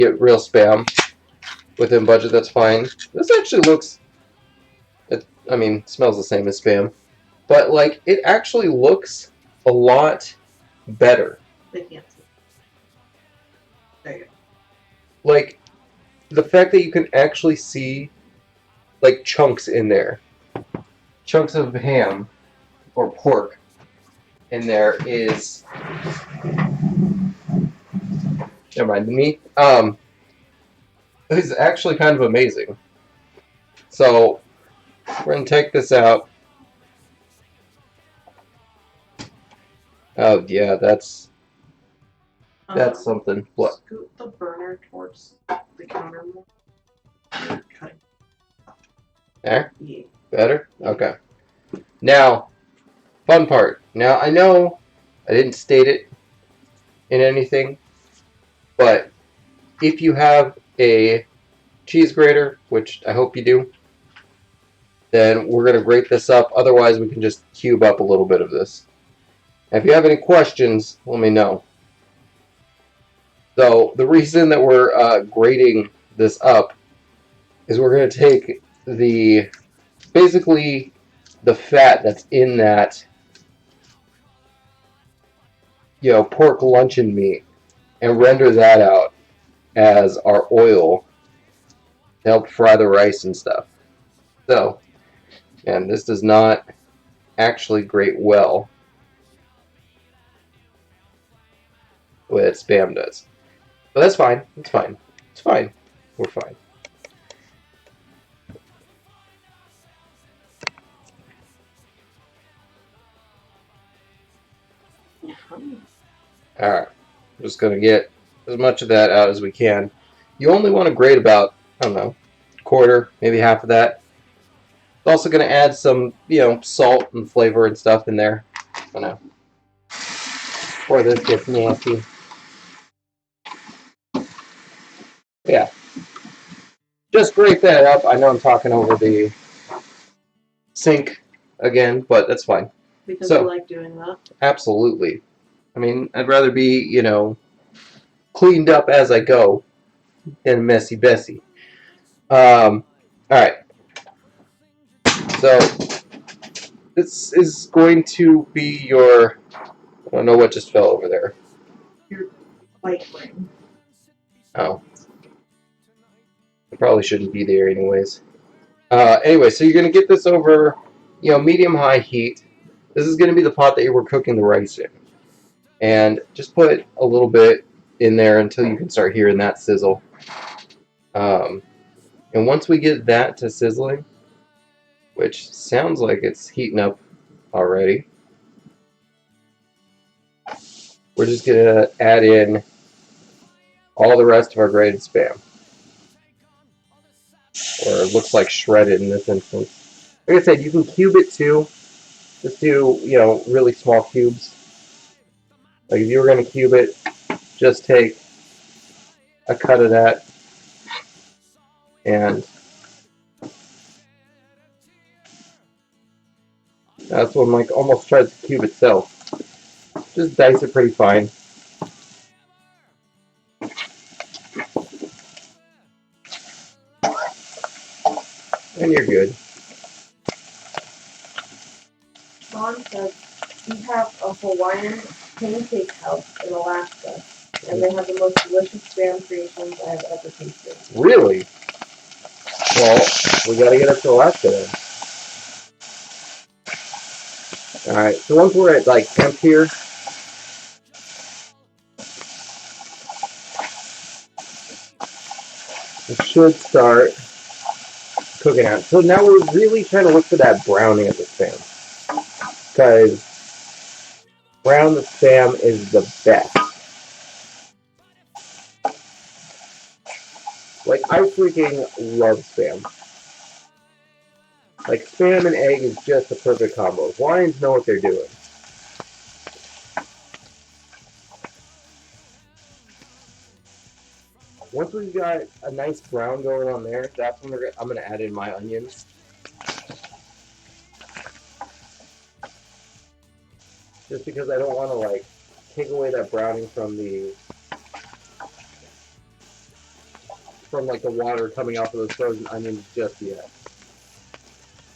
get real spam within budget, that's fine. This actually looks, I mean, smells the same as spam. But, like, it actually looks a lot better. They can't see. There you go. Like, the fact that you can actually see, like, chunks in there. Chunks of ham or pork in there is... Never mind, the meat. It's actually kind of amazing. So, we're going to take this out. Oh, yeah, that's something. What? Scoot the burner towards the counter more. You're cutting. There? Yeah. Better? Okay. Now, fun part. Now, I know I didn't state it in anything, but if you have a cheese grater, which I hope you do, then we're going to grate this up. Otherwise, we can just cube up a little bit of this. If you have any questions, let me know. So, the reason that we're grating this up is we're going to take basically the fat that's in that, pork luncheon meat and render that out as our oil to help fry the rice and stuff. So, and this does not actually grate well the way that Spam does. But that's fine. It's fine. It's fine. We're fine. Alright. I'm just going to get as much of that out as we can. You only want to grate about, I don't know, quarter, maybe half of that. It's also going to add some, salt and flavor and stuff in there. I don't know. Before this gets nasty. Yeah. Just grate that up. I know I'm talking over the sink again, but that's fine. Because you like doing that? Absolutely. I mean, I'd rather be, cleaned up as I go than messy Bessie. Alright. So, this is going to be your... I don't know what just fell over there. Your bike ring. Oh. It probably shouldn't be there anyways. Anyway, so you're going to get this over, medium-high heat. This is going to be the pot that you were cooking the rice in. And just put a little bit in there until you can start hearing that sizzle. And once we get that to sizzling, which sounds like it's heating up already, we're just going to add in all the rest of our grated Spam. Or it looks like shredded in this instance. Like I said, you can cube it too. Just do, really small cubes. Like if you were going to cube it, just take a cut of that and that's one like almost tries to cube itself. Just dice it pretty fine. And you're good. Sean says we have a Hawaiian pancake house in Alaska, and they have the most delicious Spam creations I have ever tasted. Really? Well, we gotta get up to Alaska then. Alright, so once we're at like temp here, it should start cooking out. So now we're really trying to look for that browning of the Spam. Because brown the Spam is the best. Like, I freaking love Spam. Like, Spam and egg is just the perfect combo. Hawaiians know what they're doing. Once we've got a nice brown going on there, that's when I'm going to add in my onions. Just because I don't want to, like, take away that browning from the from like the water coming off of those frozen onions just yet.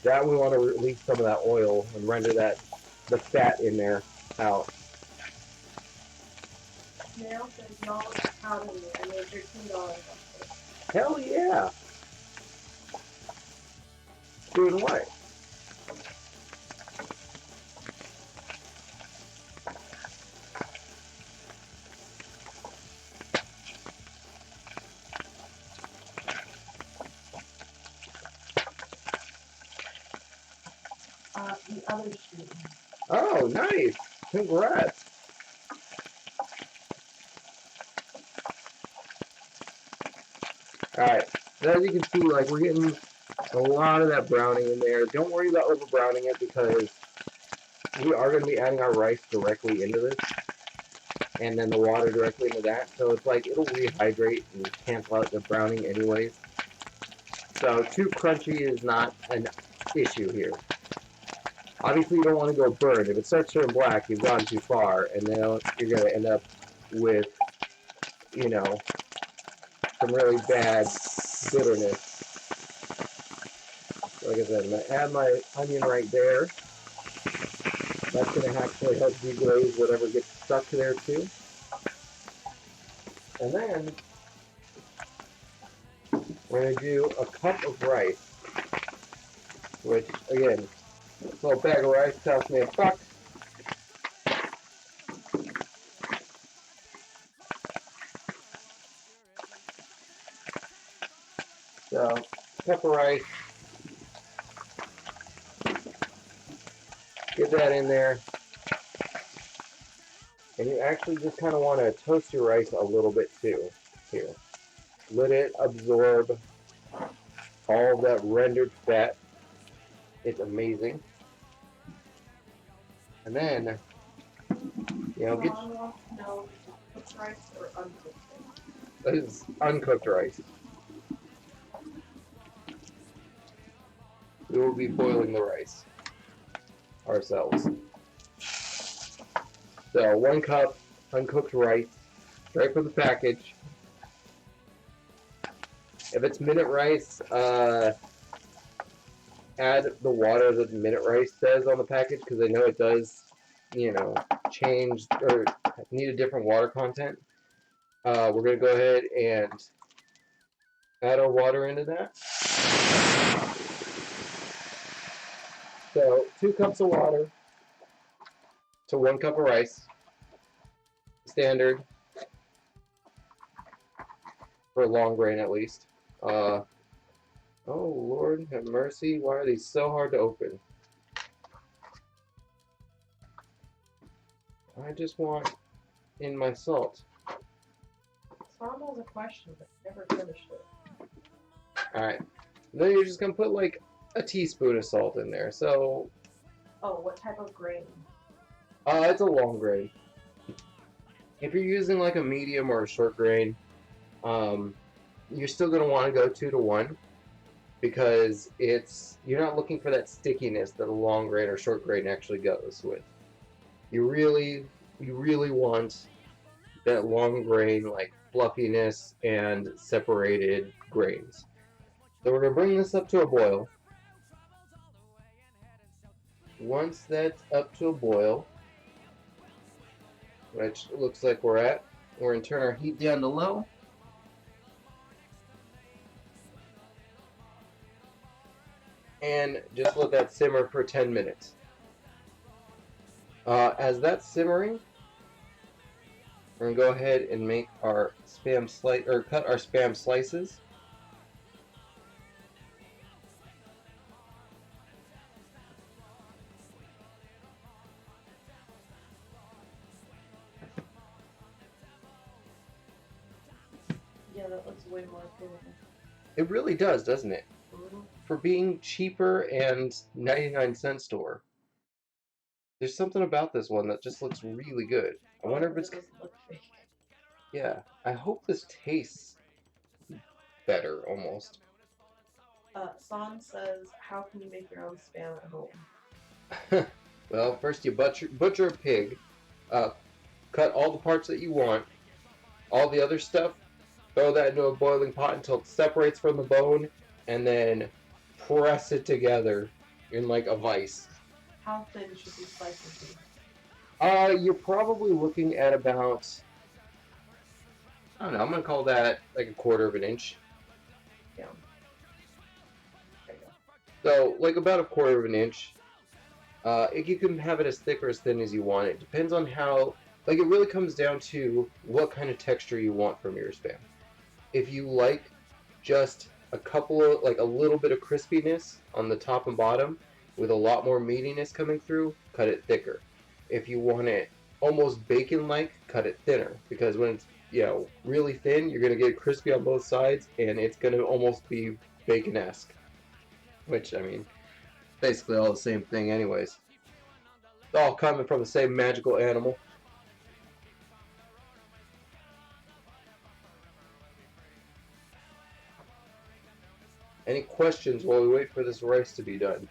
That we want to release some of that oil and render the fat in there out. Snail says, y'all are proud of me. I made $13 off this. Hell yeah! Doing what? The other street. Oh, nice! Congrats! Alright, so as you can see, like, we're getting a lot of that browning in there. Don't worry about over browning it because we are going to be adding our rice directly into this. And then the water directly into that. So it's like, it'll rehydrate and cancel out the browning anyways. So too crunchy is not an issue here. Obviously, you don't want to go burn. If it starts turning black, you've gone too far, and then you're going to end up with, you know, some really bad bitterness. Like I said, I'm going to add my onion right there. That's going to actually help deglaze whatever gets stuck there too. And then we're going to do a cup of rice, which, again, this little bag of rice cost me $1. So, cup of rice, get that in there, and you actually just kind of want to toast your rice a little bit too, here. Let it absorb all of that rendered fat. It's amazing. And then, you know, I want to know if it's cooked rice or uncooked rice. It's uncooked rice. We will be boiling the rice ourselves. So 1 cup uncooked rice, right from the package. If it's minute rice, add the water that minute rice says on the package because I know it does, you know, change or need a different water content. We're going to go ahead and add our water into that. So 2 cups of water to 1 cup of rice. Standard for long grain at least. Oh Lord have mercy, why are these so hard to open? I just want in my salt. Tom has a question, but never finished it. Alright. Then you're just gonna put like a teaspoon of salt in there. So Oh, what type of grain? it's a long grain. If you're using like a medium or a short grain, you're still gonna want to go 2 to 1 because you're not looking for that stickiness that a long grain or short grain actually goes with. You really want that long grain, like fluffiness and separated grains. So we're gonna bring this up to a boil. Once that's up to a boil, which it looks like we're at, we're gonna turn our heat down to low. And just let that simmer for 10 minutes. As that's simmering, we're gonna go ahead and make our spam slice or cut our spam slices. Yeah, that looks way more appealing. It really does, doesn't it? Mm-hmm. For being cheaper and 99-cent store. There's something about this one that just looks really good. I wonder if it's... It doesn't look fake. Yeah, I hope this tastes better, almost. San says, how can you make your own spam at home? Well, first you butcher a pig, cut all the parts that you want, all the other stuff, Throw that into a boiling pot until it separates from the bone, and then press it together in like a vice. How thin should these slices be? You're probably looking at about, I don't know, I'm gonna call that like a quarter of an inch. Yeah. There you go. So, like about a quarter of an inch. You can have it as thick or as thin as you want. It depends on how, like, it really comes down to what kind of texture you want from your Spam. If you like just a couple of, like, a little bit of crispiness on the top and bottom with a lot more meatiness coming through, cut it thicker. If you want it almost bacon-like, cut it thinner. Because when it's, really thin, you're going to get crispy on both sides, and it's going to almost be bacon-esque. Which, I mean, basically all the same thing anyways. It's all coming from the same magical animal. Any questions while we wait for this rice to be done?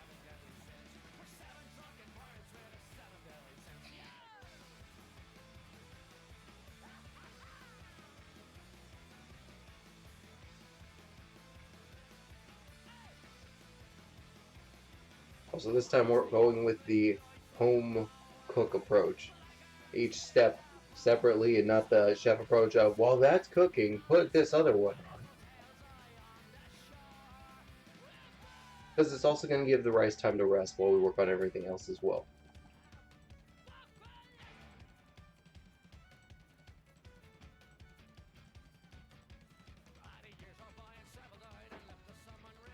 So this time we're going with the home cook approach. Each step separately and not the chef approach of, while that's cooking, put this other one on. Because it's also going to give the rice time to rest while we work on everything else as well.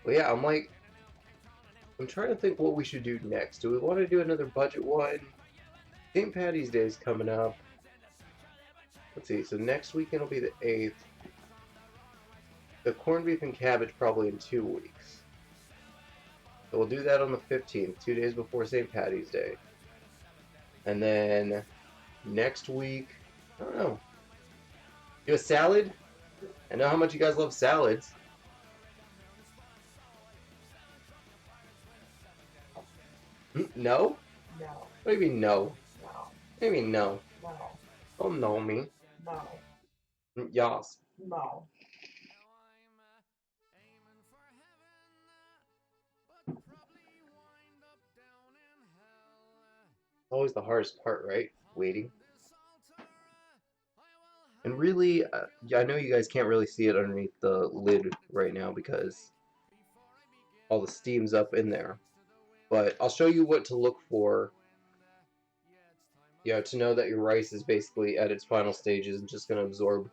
But yeah, I'm trying to think what we should do next. Do we want to do another budget one? St. Patty's Day is coming up. Let's see, so next weekend will be the 8th. The corned beef and cabbage probably in 2 weeks. So we'll do that on the 15th, 2 days before St. Patty's Day. And then next week, I don't know. Do a salad? I know how much you guys love salads. No? No. What do you mean no? No. What do you mean no? No. Don't know me. No. Yas. No. Always the hardest part, right? Waiting. And really, I know you guys can't really see it underneath the lid right now because all the steam's up in there. But I'll show you what to look for, to know that your rice is basically at its final stages and just going to absorb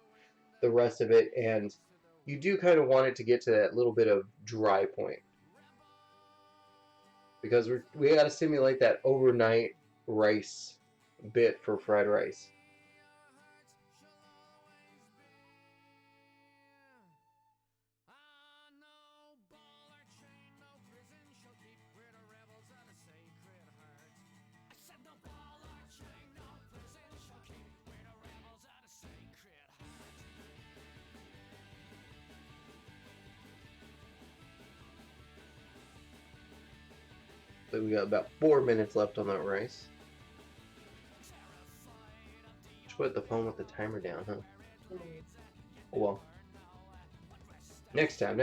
the rest of it. And you do kind of want it to get to that little bit of dry point. Because we got to simulate that overnight rice bit for fried rice. So we got about 4 minutes left on that rice. Just put the phone with the timer down, huh? Oh well. Next time.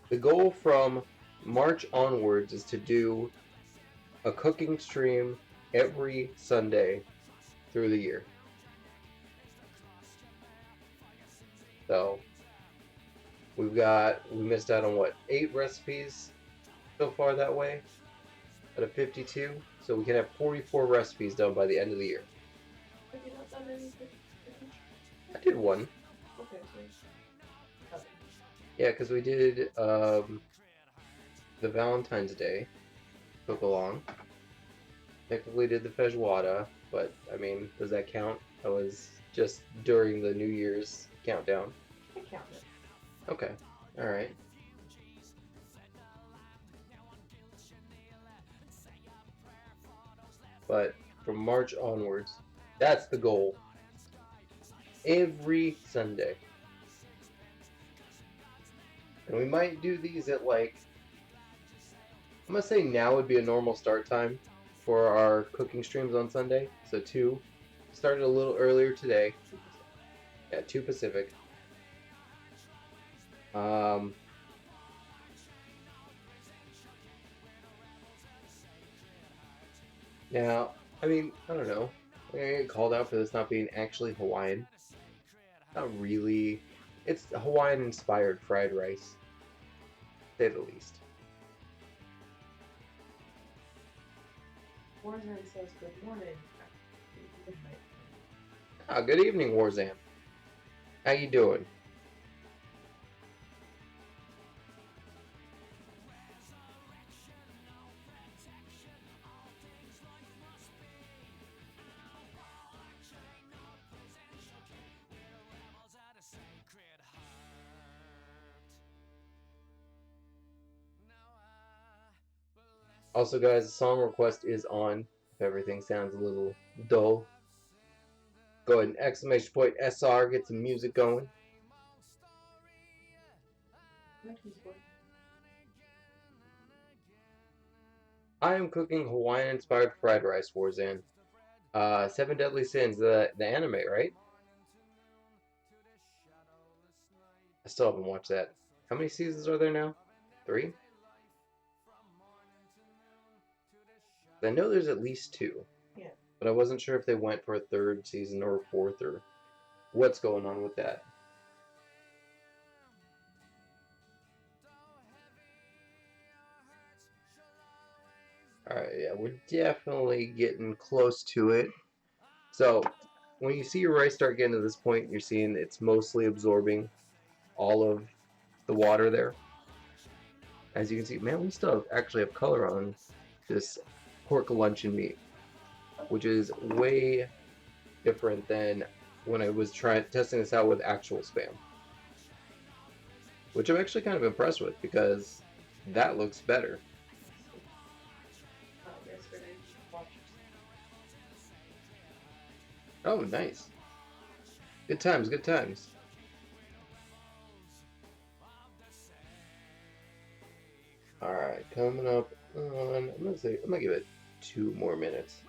The goal from March onwards is to do a cooking stream every Sunday through the year. So we missed out on what, 8 recipes so far that way out of 52, so we can have 44 recipes done by the end of the year. Have you not done anything? I did one. Okay. Yeah, because we did the Valentine's Day cook along. Technically did the feijoada, but I mean, does that count? That was just during the New Year's countdown. I count it. Okay, alright. But from March onwards, that's the goal. Every Sunday. And we might do these at I'm gonna say now would be a normal start time for our cooking streams on Sunday. So 2. Started a little earlier today. At 2 Pacific. Now, I mean, I don't know. I get called out for this not being actually Hawaiian. Not really. It's Hawaiian-inspired fried rice, to say the least. Warzone says good morning. Good night. Ah, good evening, Warzam. How you doing? Also, guys, the song request is on. If everything sounds a little dull, go ahead and exclamation point SR, get some music going. I am cooking Hawaiian-inspired fried rice, Warzan. Seven Deadly Sins, the anime, right? I still haven't watched that. How many seasons are there now? 3? I know there's at least 2. Yeah. But I wasn't sure if they went for a 3rd season or a 4th or what's going on with that. Alright, yeah, we're definitely getting close to it. So, when you see your rice start getting to this point, you're seeing it's mostly absorbing all of the water there. As you can see, man, we still actually have color on this pork luncheon meat, which is way different than when I was testing this out with actual Spam. Which I'm actually kind of impressed with, because that looks better. Oh, nice. Good times, good times. Alright, coming up on, I'm gonna give it 2 more minutes.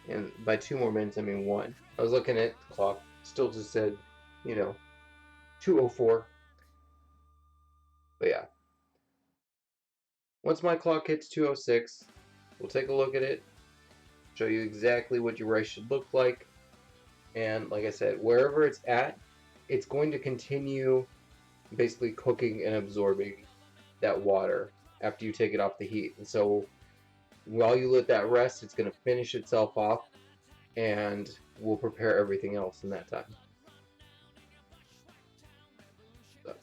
And by 2 more minutes, I mean 1. I was looking at the clock, still just said, 2:04. But yeah. Once my clock hits 2:06, we'll take a look at it, show you exactly what your rice should look like. And like I said, wherever it's at, it's going to continue basically cooking and absorbing that water after you take it off the heat. And so while you let that rest, it's going to finish itself off, and we'll prepare everything else in that time. So.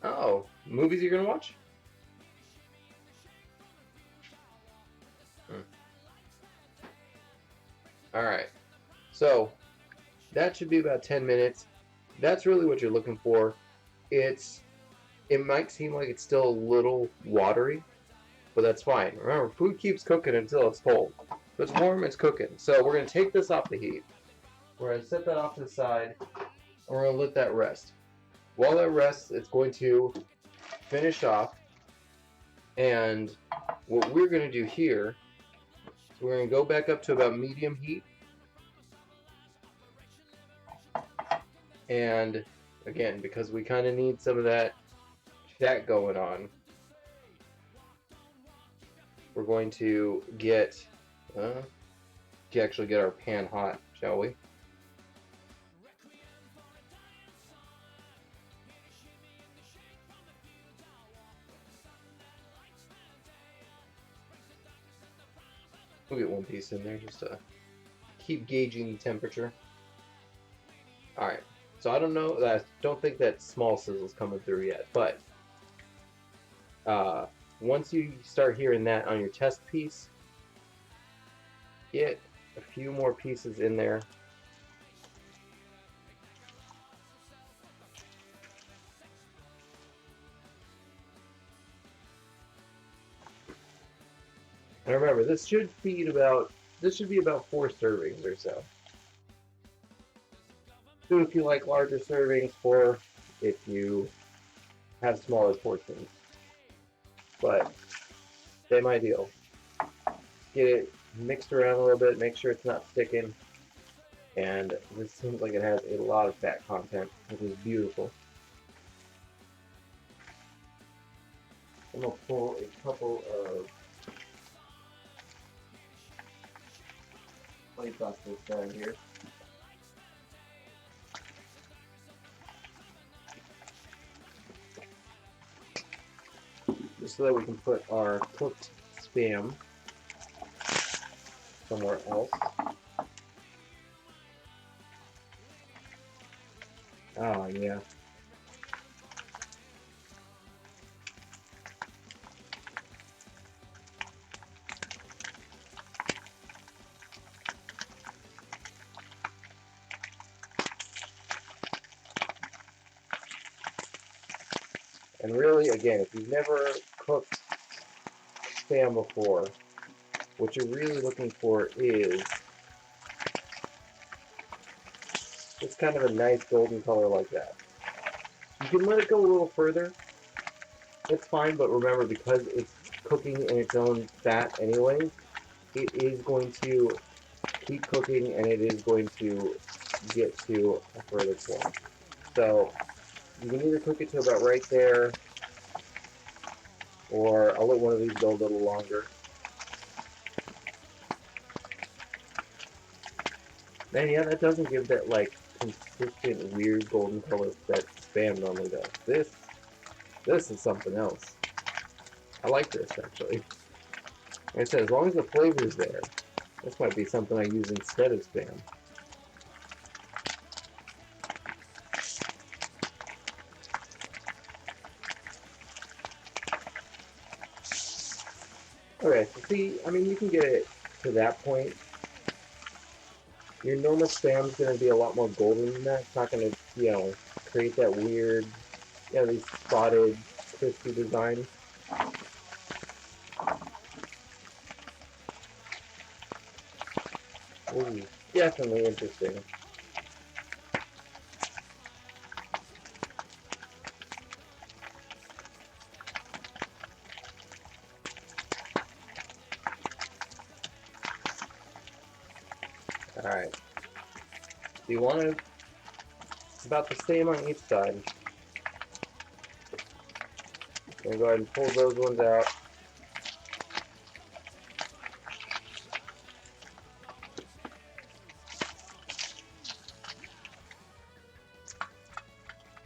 Oh, movies you're gonna watch? Alright, so that should be about 10 minutes. That's really what you're looking for. It might seem like it's still a little watery, but that's fine. Remember, food keeps cooking until it's cold. If it's warm, it's cooking. So we're going to take this off the heat. We're going to set that off to the side, and we're going to let that rest. While that rests, it's going to finish off. And what we're going to do here is we're going to go back up to about medium heat. And again, because we kind of need some of that fat going on, we're going to actually get our pan hot, shall we? We'll get one piece in there just to keep gauging the temperature. Alright, so I don't think that small sizzle's coming through yet, but once you start hearing that on your test piece, get a few more pieces in there. And remember, this should be about 4 servings or so. 2 if you like larger servings, 4 if you have smaller portions. But same ideal. Get it mixed around a little bit, make sure it's not sticking. And this seems like it has a lot of fat content, which is beautiful. I'm gonna pull a couple of plates off this side here. Just so that we can put our cooked Spam somewhere else. Oh, yeah. And really, again, if you've never cooked Spam before, what you're really looking for is just kind of a nice golden color like that. You can let it go a little further. It's fine, but remember, because it's cooking in its own fat anyway, it is going to keep cooking and it is going to get to a further point. So you can either cook it to about right there, or I'll let one of these go a little longer. Man, yeah, that doesn't give that like consistent weird golden color that Spam normally does. This is something else. I like this actually. Like I said, as long as the flavor is there, this might be something I use instead of Spam. Okay, so see, I mean, you can get it to that point. Your normal Spam's going to be a lot more golden than that. It's not going to, create that weird, these spotted, crispy design. Ooh, definitely interesting. Alright. So you want it about the same on each side. I'm going to go ahead and pull those ones out.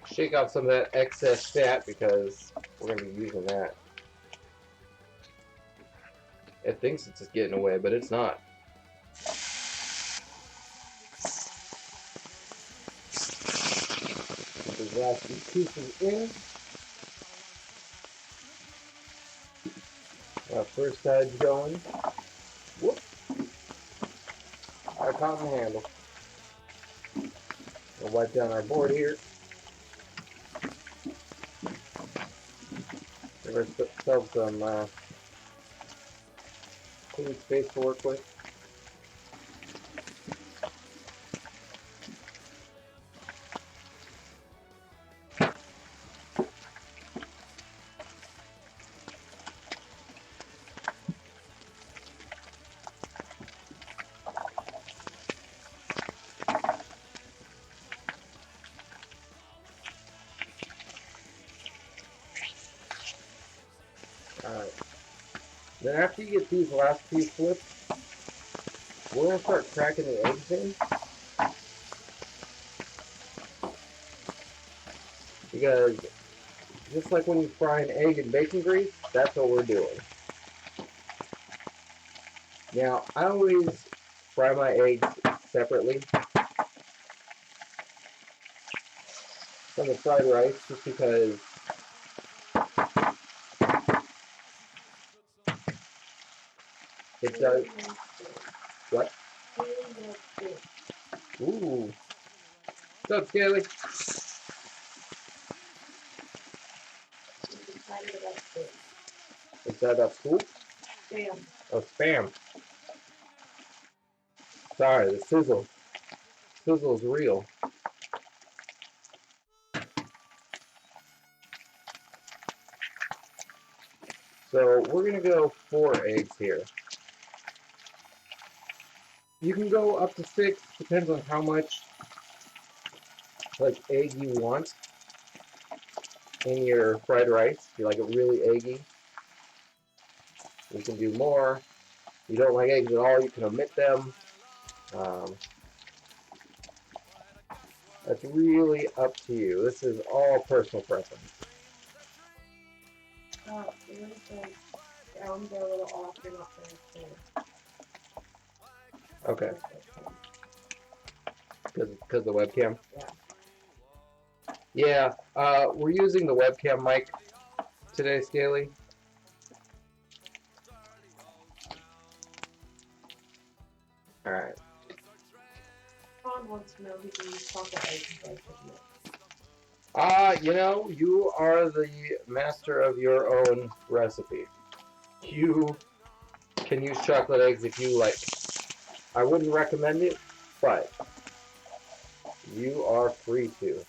Shake off some of that excess fat because we're going to be using that. It thinks it's just getting away, but it's not. Put these last few pieces in. Our first side's going. Whoop! I caught my handle. We'll wipe down our board here. Give ourselves some clean space to work with. Alright. Then after you get these last few flipped, we're going to start cracking the eggs in. Because just like when you fry an egg in bacon grease, that's what we're doing. Now, I always fry my eggs separately from the fried rice just because it does. What? Ooh. What's up, Scaly? Excited about school? Spam. Oh, spam. Sorry, the sizzle. Sizzle's real. So we're gonna go 4 eggs here. You can go up to 6, depends on how much like egg you want in your fried rice. If you like it really eggy, you can do more. If you don't like eggs at all, you can omit them. That's really up to you. This is all personal preference. Really the sounds are a little off. You're not very clear. Okay. Because the webcam? Yeah. Yeah, we're using the webcam mic today, Scaly. Alright. Ron wants to know if he can use chocolate eggs like it. You know, you are the master of your own recipe. You can use chocolate eggs if you like. I wouldn't recommend it, but you are free to.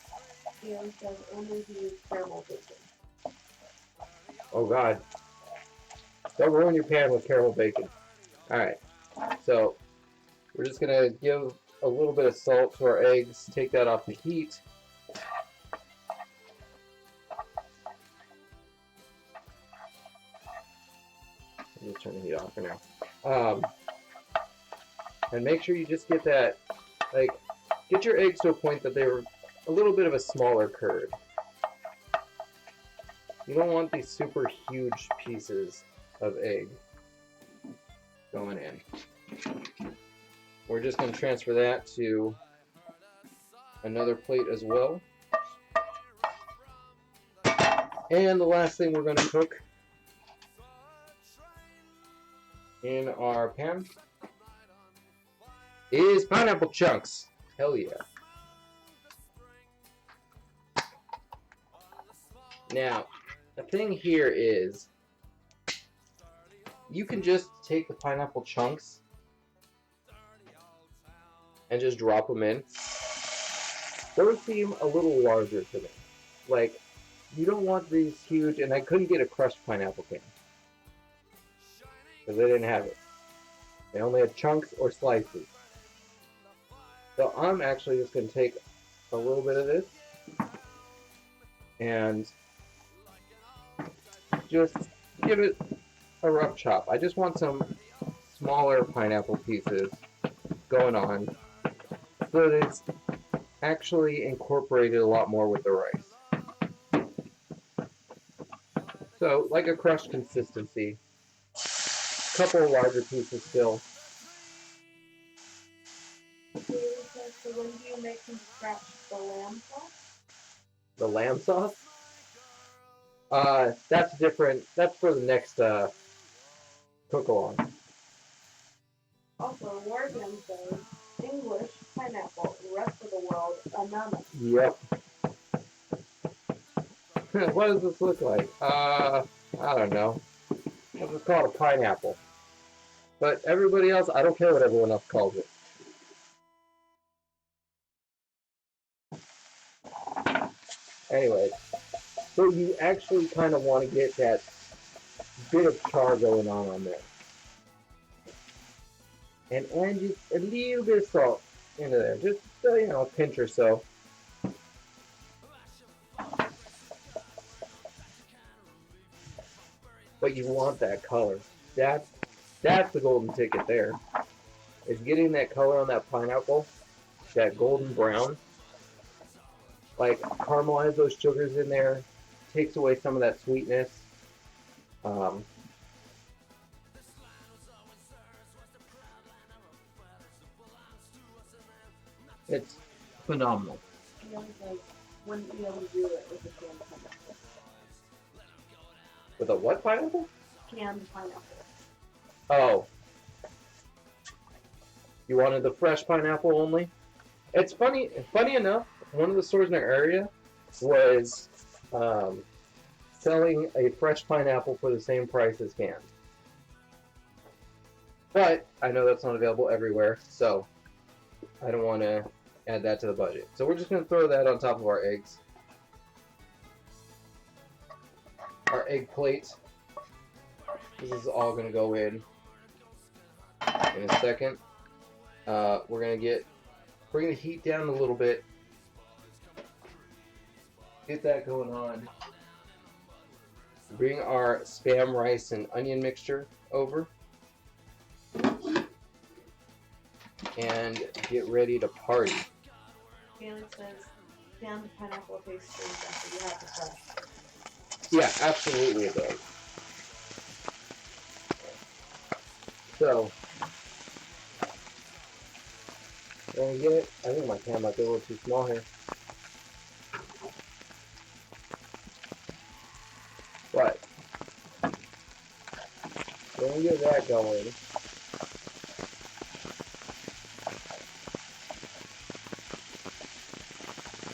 He says only to use caramel bacon. Oh God. Don't ruin your pan with caramel bacon. Alright, so we're just going to give a little bit of salt to our eggs, take that off the heat. Let me turn the heat off for now. And make sure you just get that, like, get your eggs to a point that they're a little bit of a smaller curd. You don't want these super huge pieces of egg going in. We're just going to transfer that to another plate as well. And the last thing we're going to cook in our pan is pineapple chunks. Hell yeah. Now, the thing here is, you can just take the pineapple chunks and just drop them in. Those seem a little larger to me. Like, you don't want these huge, and I couldn't get a crushed pineapple can. Because they didn't have it. They only had chunks or slices. So I'm actually just going to take a little bit of this and just give it a rough chop. I just want some smaller pineapple pieces going on so that it's actually incorporated a lot more with the rice. So, like a crushed consistency. A couple of larger pieces still. So when do you make from scratch the lamb sauce? The lamb sauce? That's different. That's for the next cook-along. Also, Morgan says English, pineapple, the rest of the world, ananas. Yep. What does this look like? I don't know. Let's just call it a pineapple. But everybody else, I don't care what everyone else calls it. Anyway, so you actually kind of want to get that bit of char going on there. And just a little bit of salt into there. Just, a pinch or so. But you want that color. That's the golden ticket there. Is getting that color on that pineapple, that golden brown. Like, caramelize those sugars in there, takes away some of that sweetness. It's phenomenal. When do you ever do it with a canned pineapple? With a what pineapple? Canned pineapple. Oh. You wanted the fresh pineapple only? It's funny enough, one of the stores in our area was selling a fresh pineapple for the same price as canned. But I know that's not available everywhere, so I don't want to add that to the budget. So we're just going to throw that on top of our eggs. Our egg plate. This is all going to go in a second. We're going to bring the heat down a little bit. Get that going on. Bring our Spam rice and onion mixture over. And get ready to party. Felix says, canned pineapple tastes strange after you have the fresh. Yeah, absolutely it does. So, we're gonna get, I think my can might be a little too small here. But, we're gonna get that going.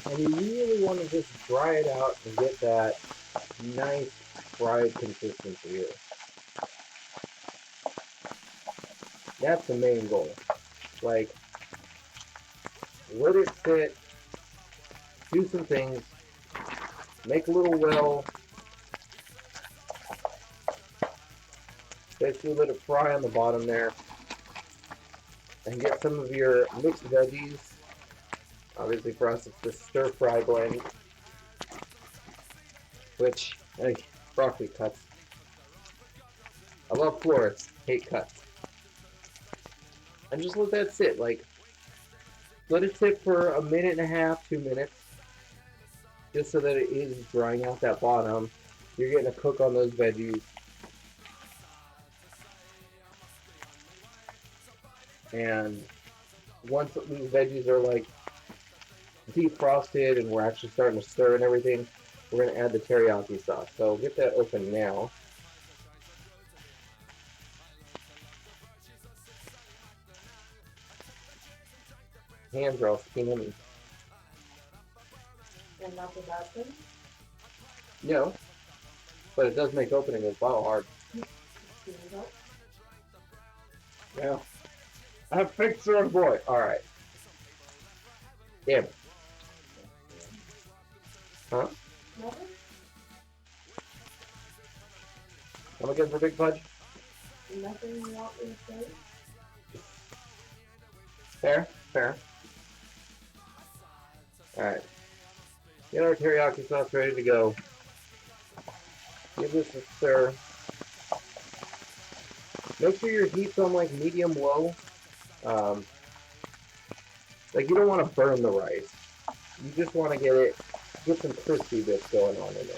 And you really want to just dry it out and get that nice fried consistency here. That's the main goal. Like, let it sit, do some things, make a little well, basically let it fry on the bottom there, and get some of your mixed veggies. Obviously for us it's the stir fry blend, which, broccoli cuts. I love florists, hate cuts. And just let that sit, like, let it sit for a minute and a half, 2 minutes, just so that it is drying out that bottom. You're getting a cook on those veggies. And once these veggies are like defrosted and we're actually starting to stir and everything, we're going to add the teriyaki sauce. So get that open now. Hands are all steamy. And nothing bad thing? No, but it does make opening this bottle hard. Yeah. I have fixed on boy. Alright. Damn it. Huh? Nothing? I'm again for Big Fudge? Nothing you want me to say? Fair? Fair. Alright. Get our teriyaki sauce ready to go. Give this a stir. Make sure your heat's on like medium low. Like you don't want to burn the rice. You just want to get some crispy bits going on in there.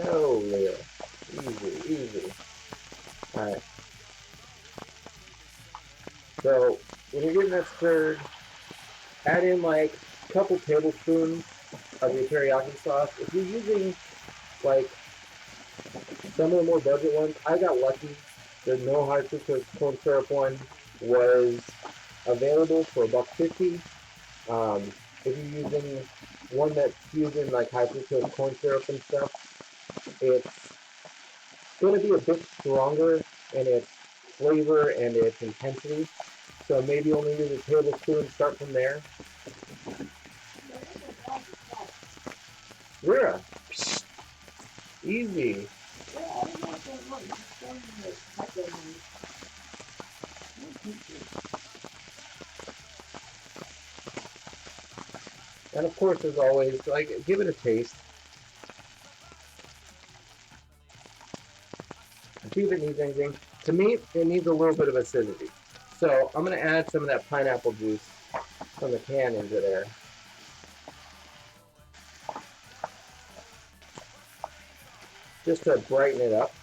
Oh yeah. Easy, easy. Alright. So when you're getting that stirred, add in like a couple tablespoons of your teriyaki sauce. If you're using like some of the more budget ones, I got lucky. The no high fructose corn syrup one was available for $1.50. If you're using one that's using like high fructose corn syrup and stuff, it's going to be a bit stronger in its flavor and its intensity. So maybe only use a tablespoon. Start from there. Rira. Easy. And of course, as always, like, give it a taste. See if it needs anything. To me, it needs a little bit of acidity. So I'm going to add some of that pineapple juice from the can into there. Just to brighten it up.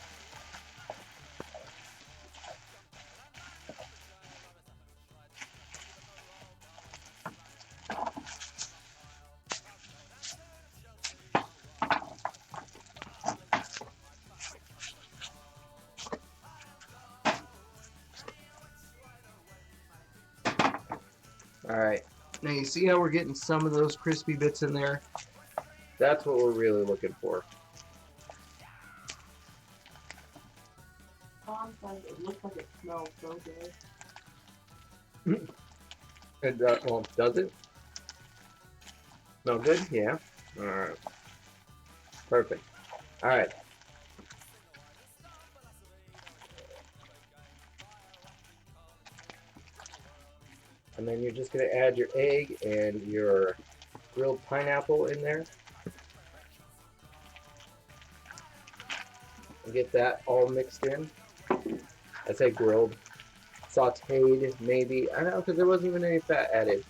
Alright. Now you see how we're getting some of those crispy bits in there? That's what we're really looking for. Mom says it looks like it smells so good. And, well, does it? Smell good? Yeah. Alright. Perfect. Alright. And then you're just going to add your egg and your grilled pineapple in there. And get that all mixed in. I say grilled. Sauteed, maybe. I don't know, because there wasn't even any fat added.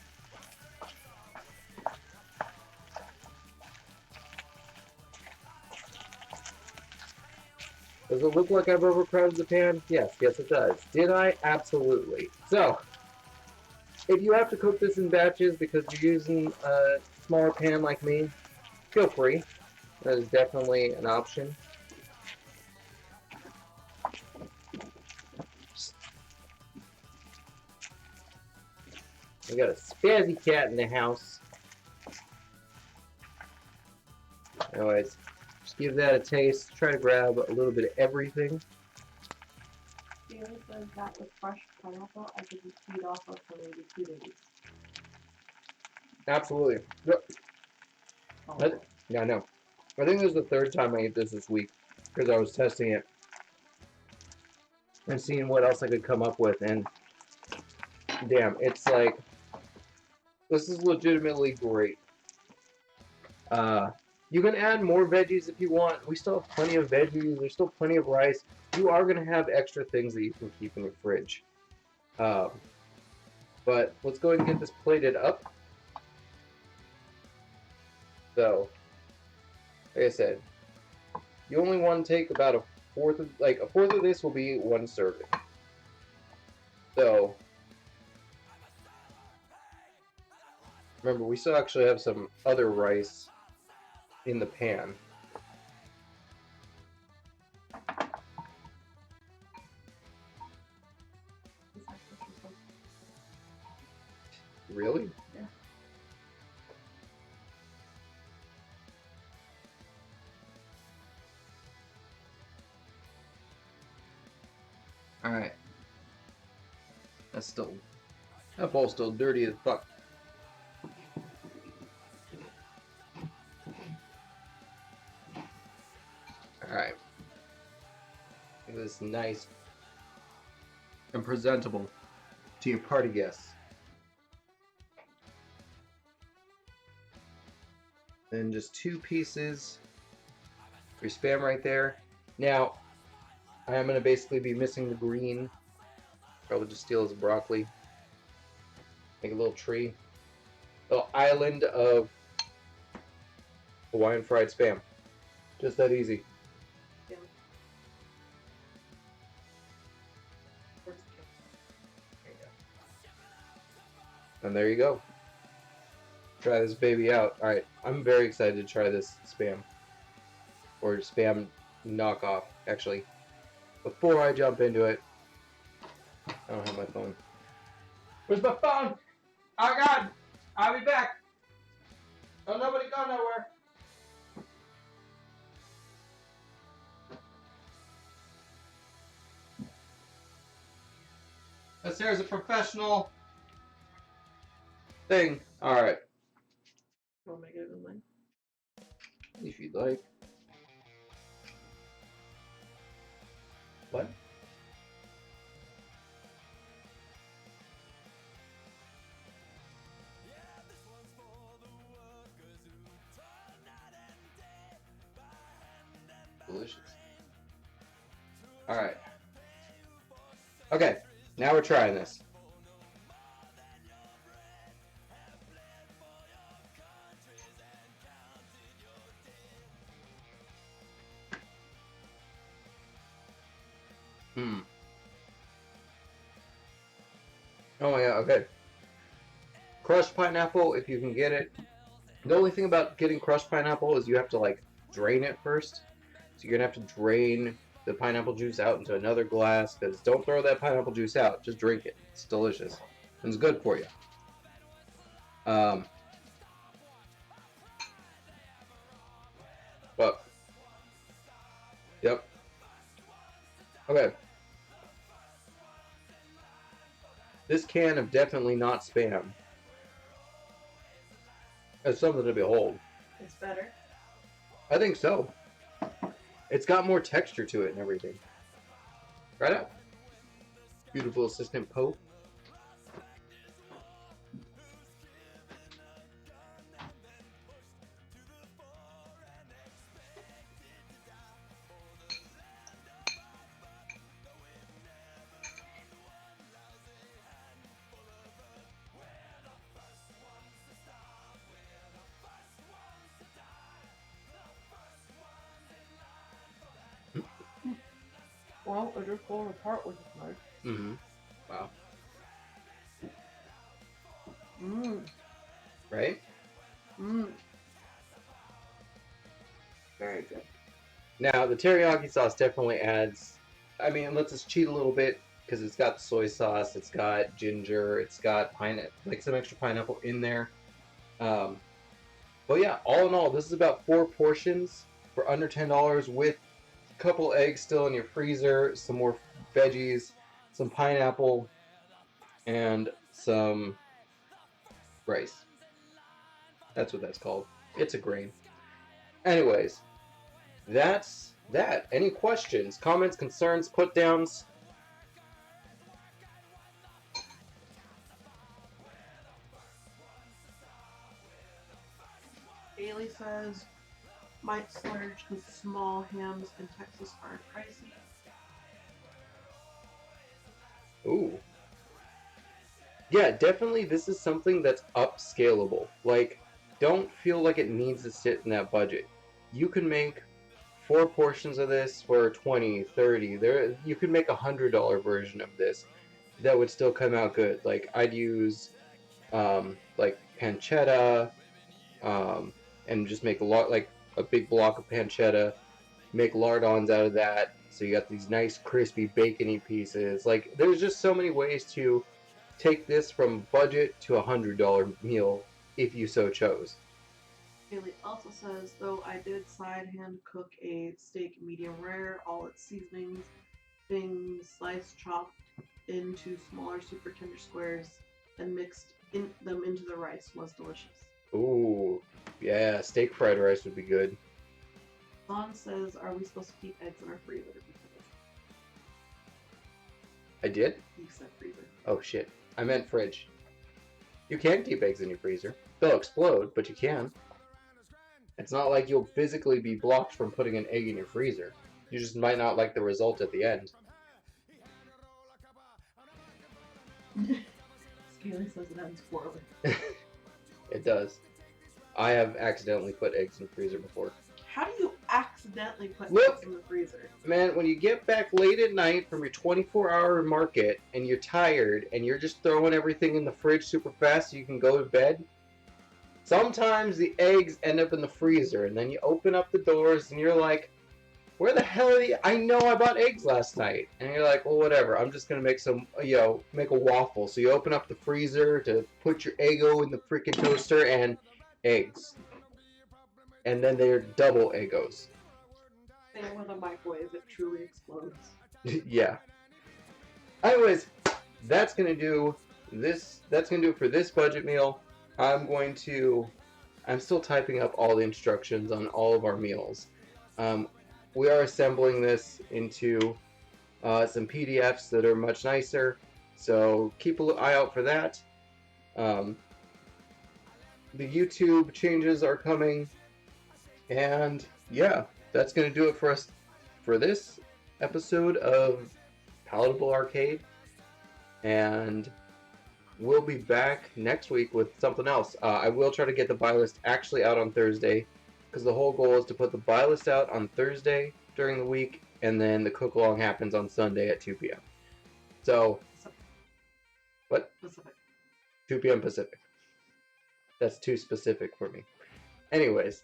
Does it look like I've overcrowded the pan? Yes, yes it does. Did I? Absolutely. So, if you have to cook this in batches because you're using a smaller pan like me, feel free. That is definitely an option. We got a spazzy cat in the house. Anyways, just give that a taste. Try to grab a little bit of everything. Jalen says that with fresh pineapple, I could just feed off of for maybe 2 days. Absolutely. Yep. Oh. Yeah, no. I think this is the third time I ate this week because I was testing it and seeing what else I could come up with. And damn, it's like, this is legitimately great. You can add more veggies if you want. We still have plenty of veggies. There's still plenty of rice. You are going to have extra things that you can keep in the fridge. But let's go ahead and get this plated up. So, like I said, you only want to take about a fourth of this will be one serving. So, remember, we still actually have some other rice in the pan. Really? Yeah. Alright. That bowl's still dirty as fuck. Alright. Make this nice and presentable to your party guests. Then just 2 pieces for your Spam right there. Now, I am going to basically be missing the green. Probably just steal his broccoli. Make a little tree. A little island of Hawaiian fried Spam. Just that easy. Yeah. And there you go. Try this baby out. Alright, I'm very excited to try this Spam. Or Spam knockoff, actually. Before I jump into it, I don't have my phone. Where's my phone? Oh God! I'll be back! Don't nobody go nowhere! This here's a professional thing. Alright. Want me to get it in mine? If you'd like. What? Delicious. Alright. Okay, now we're trying this. Oh yeah, okay. Crushed pineapple, if you can get it. The only thing about getting crushed pineapple is you have to like drain it first. So you're gonna have to drain the pineapple juice out into another glass, because don't throw that pineapple juice out, just drink it. It's delicious. And it's good for you. Um, but yep. Okay. This can of definitely not spam. It's something to behold. It's better. I think so. It's got more texture to it and everything. Right up. Beautiful assistant Poe. Well, it just falling apart, which is nice. Mm-hmm. Wow. Mmm. Right? Mmm. Very good. Now, the teriyaki sauce definitely adds... I mean, it lets us cheat a little bit because it's got soy sauce, it's got ginger, it's got like some extra pineapple in there. But yeah, all in all, this is about 4 portions for under $10 with a couple eggs still in your freezer, some more veggies, some pineapple, and some rice. That's what that's called. It's a grain. Anyways, that's that. Any questions, comments, concerns, put downs? Bailey says, might splurge because small hams in Texas are pricey. Ooh. Yeah, definitely this is something that's upscalable. Like, don't feel like it needs to sit in that budget. You can make 4 portions of this for 20, 30. You could make $100 version of this that would still come out good. Like, I'd use like pancetta, and just make like a big block of pancetta, make lardons out of that. So you got these nice crispy bacony pieces. Like, there's just so many ways to take this from budget to $100 meal if you so chose. Bailey also says, though I did side hand cook a steak medium rare, all its seasonings being sliced, chopped into smaller super tender squares, and mixed them into the rice was delicious. Ooh, yeah, steak fried rice would be good. Dawn says, are we supposed to keep eggs in our freezer? Because I did? you said freezer. Oh shit, I meant fridge. You can keep eggs in your freezer. They'll explode, but you can. It's not like you'll physically be blocked from putting an egg in your freezer. You just might not like the result at the end. Scaly says it ends poorly. It does. I have accidentally put eggs in the freezer before. How do you accidentally put Look! eggs in the freezer? Man, when you get back late at night from your 24-hour market and you're tired and you're just throwing everything in the fridge super fast so you can go to bed, sometimes the eggs end up in the freezer and then you open up the doors and you're like, where the hell are the... I know I bought eggs last night. And you're like, well, whatever. I'm just going to make some, make a waffle. So you open up the freezer to put your Eggo in the freaking toaster and eggs. And then they're double Eggos. And with a microwave, it truly explodes. Yeah. Anyways, that's gonna do this. That's gonna do it for this budget meal. I'm still typing up all the instructions on all of our meals. We are assembling this into some PDFs that are much nicer. So keep an eye out for that. The YouTube changes are coming, and yeah. That's going to do it for us for this episode of Palatable Arcade. And we'll be back next week with something else. I will try to get the buy list actually out on Thursday, because the whole goal is to put the buy list out on Thursday during the week, and then the cook along happens on Sunday at 2 p.m. So, Pacific. What? Pacific. 2 p.m. Pacific. That's too specific for me. Anyways,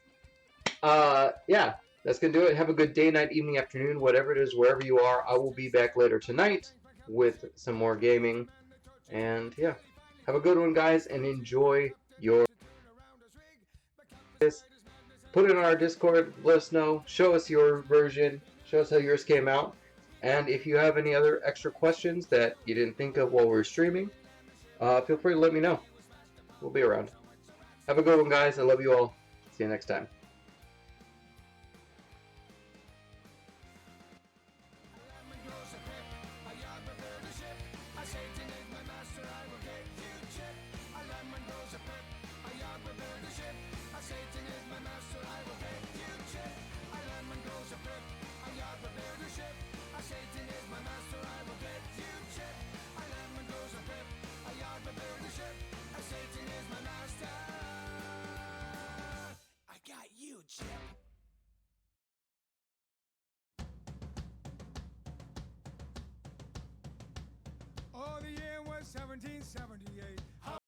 yeah. That's going to do it. Have a good day, night, evening, afternoon, whatever it is, wherever you are. I will be back later tonight with some more gaming. And yeah, have a good one, guys, and enjoy your put it on our Discord, let us know, show us your version, show us how yours came out, and if you have any other extra questions that you didn't think of while we were streaming, feel free to let me know. We'll be around. Have a good one, guys. I love you all. See you next time.